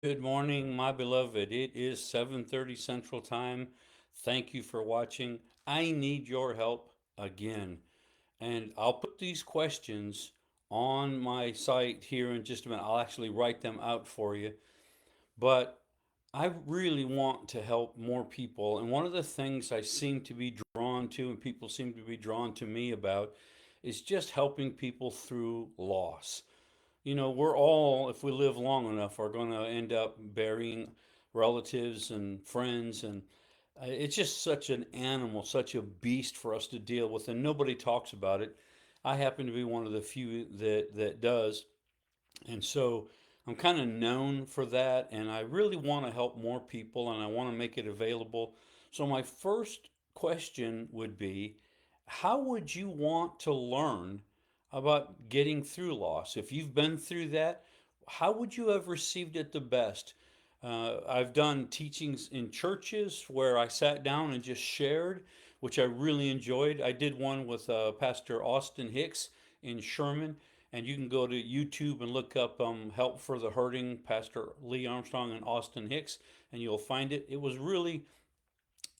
Good morning, my beloved. It is 7:30 Central Time. Thank you for watching. I need your help again. And I'll put these questions on my site here in just a minute. I'll actually write them out for you. But I really want to help more people. And one of the things I seem to be drawn to, and people seem to be drawn to me about, is just helping people through loss. We're all, if we live long enough, are going to end up burying relatives and friends. And it's just such an animal, such a beast for us to deal with. And nobody talks about it. I happen to be one of the few that does. And so I'm kind of known for that. And I really want to help more people and I want to make it available. So my first question would be, how would you want to learn about getting through loss? If you've been through that, how would you have received it the best? I've done teachings in churches where I sat down and just shared, which I really enjoyed. I did one with Pastor Austin Hicks in Sherman, and you can go to YouTube and look up Help for the Hurting, Pastor Lee Armstrong and Austin Hicks, and you'll find it. It was really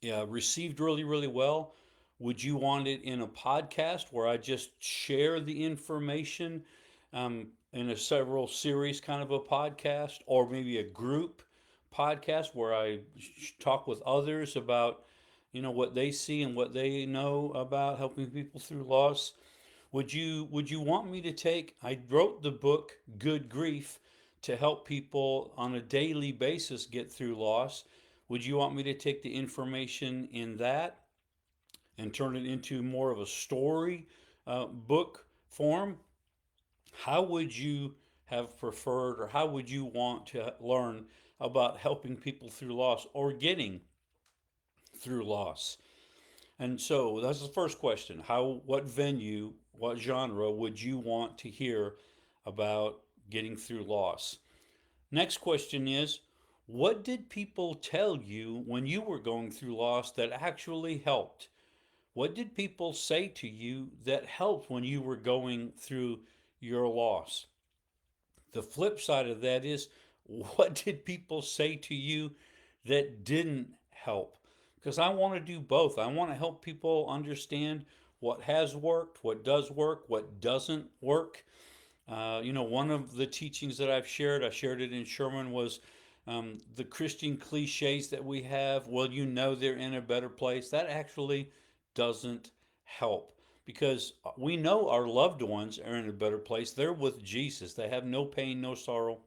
received really, really well. Would you want it in a podcast where I just share the information in a several series kind of a podcast, or maybe a group podcast where I talk with others about what they see and what they know about helping people through loss? Would you want me to take? I wrote the book Good Grief to help people on a daily basis get through loss. Would you want me to take the information in that and turn it into more of a story book form? How would you have preferred, or how would you want to learn about helping people through loss or getting through loss? And so that's the first question. What venue, what genre would you want to hear about getting through loss? Next question is, what did people tell you when you were going through loss that actually helped? What did people say to you that helped when you were going through your loss? The flip side of that is, what did people say to you that didn't help? Because I want to do both. I want to help people understand what has worked, what does work, what doesn't work. One of the teachings that I shared it in Sherman, was the Christian cliches that we have. Well, they're in a better place. That actually doesn't help, because we know our loved ones are in a better place. They're with Jesus. They have no pain, no sorrow.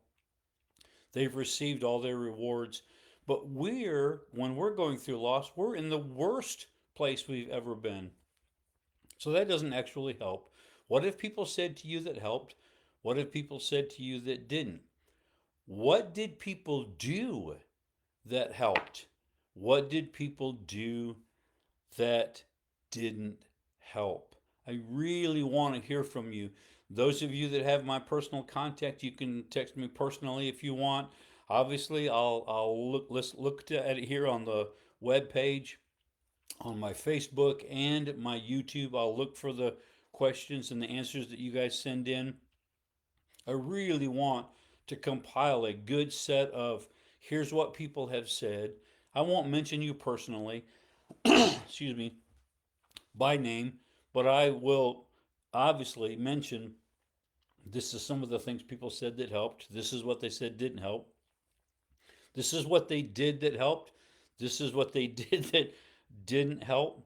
They've received all their rewards. But when we're going through loss, we're in the worst place we've ever been. So that doesn't actually help. What if people said to you that helped? What if people said to you that didn't? What did people do that helped? What did people do that didn't help? I really want to hear from you. Those of you that have my personal contact, you can text me personally if you want. Obviously, I'll look at it here on the web page, on my Facebook and my YouTube. I'll look for the questions and the answers that you guys send in. I really want to compile a good set of, here's what people have said. I won't mention you personally, excuse me, by name, but I will obviously mention, this is some of the things people said that helped. This is what they said didn't help. This is what they did that helped. This is what they did that didn't help.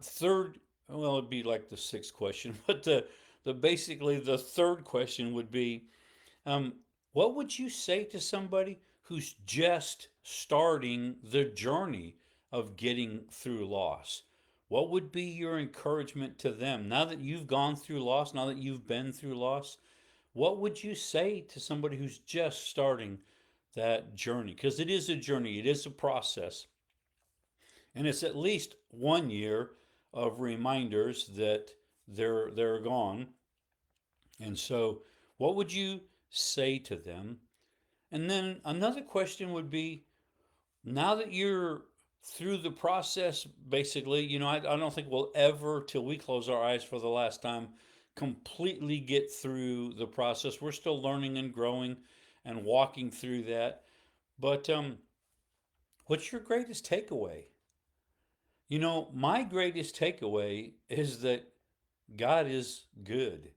Third, well, it'd be like the sixth question, but the basically the third question would be, um, what would you say to somebody who's just starting the journey of getting through loss? What would be your encouragement to them now that you've gone through loss, now that you've been through loss? What would you say to somebody who's just starting that journey? Because it is a journey, it is a process, and it's at least 1 year of reminders that they're gone. And so, what would you say to them? And then another question would be, now that you're through the process, basically, I don't think we'll ever, till we close our eyes for the last time, completely get through the process. We're still learning and growing. and walking through that. But what's your greatest takeaway? You know, my greatest takeaway is that God is good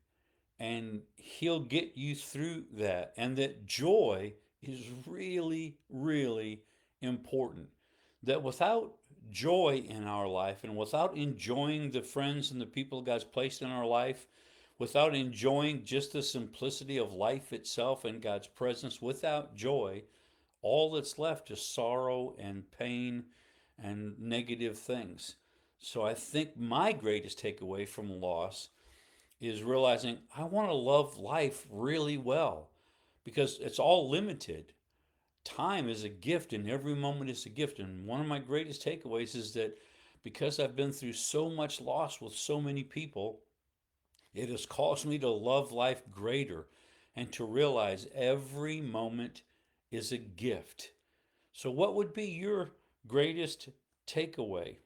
and He'll get you through that, and that joy is really, really important. That without joy in our life and without enjoying the friends and the people God's placed in our life, without enjoying just the simplicity of life itself and God's presence, without joy, all that's left is sorrow and pain and negative things. So I think my greatest takeaway from loss is realizing I want to love life really well because it's all limited. Time is a gift and every moment is a gift. And one of my greatest takeaways is that because I've been through so much loss with so many people, it has caused me to love life greater and to realize every moment is a gift. So, what would be your greatest takeaway?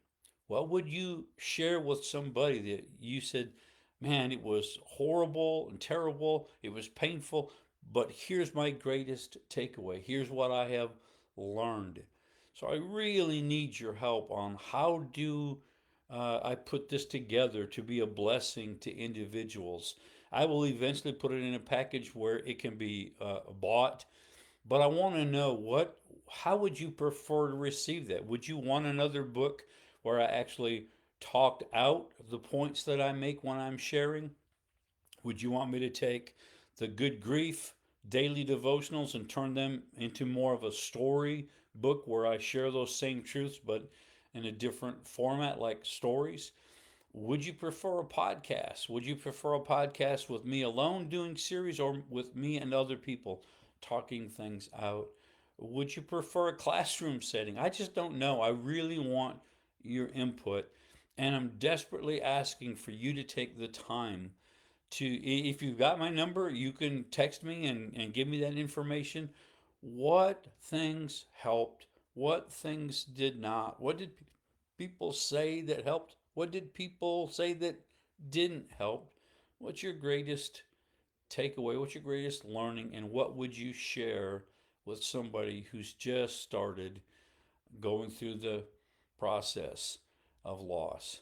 What would you share with somebody that you said, man, it was horrible and terrible, it was painful, but here's my greatest takeaway. Here's what I have learned. So I really need your help on how do I put this together to be a blessing to individuals. I will eventually put it in a package where it can be bought, but I want to know how would you prefer to receive that? Would you want another book where I actually talked out the points that I make when I'm sharing? Would you want me to take the Good Grief daily devotionals and turn them into more of a story book where I share those same truths but in a different format like stories? Would you prefer a podcast? Would you prefer a podcast with me alone doing series or with me and other people talking things out? Would you prefer a classroom setting? I just don't know. I really want your input, and I'm desperately asking for you to take the time to, if you've got my number, you can text me and give me that information. What things helped? What things did not? What did people say that helped? What did people say that didn't help? What's your greatest takeaway? What's your greatest learning? And what would you share with somebody who's just started going through the process of loss?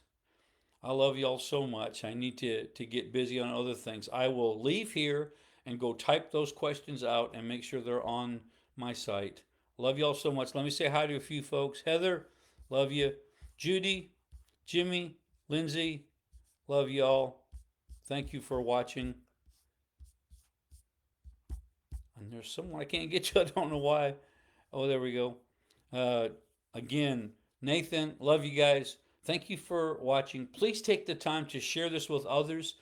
I love y'all so much. I need to get busy on other things. I will leave here and go type those questions out and make sure they're on my site. Love y'all so much. Let me say hi to a few folks. Heather, love you. Judy, Jimmy, Lindsay, love y'all. Thank you for watching. And there's someone I can't get to. I don't know why. Oh, there we go. Uh, Again, Nathan, love you guys. Thank you for watching. Please take the time to share this with others,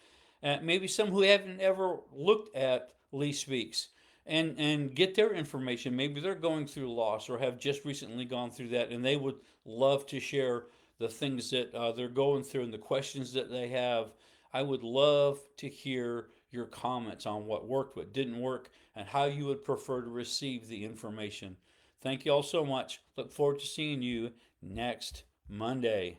maybe some who haven't ever looked at Lee Speaks, and get their information. Maybe they're going through loss or have just recently gone through that, and they would love to share the things that they're going through and the questions that they have. I would love to hear your comments on what worked, what didn't work, and how you would prefer to receive the information. Thank you all so much. Look forward to seeing you next Monday.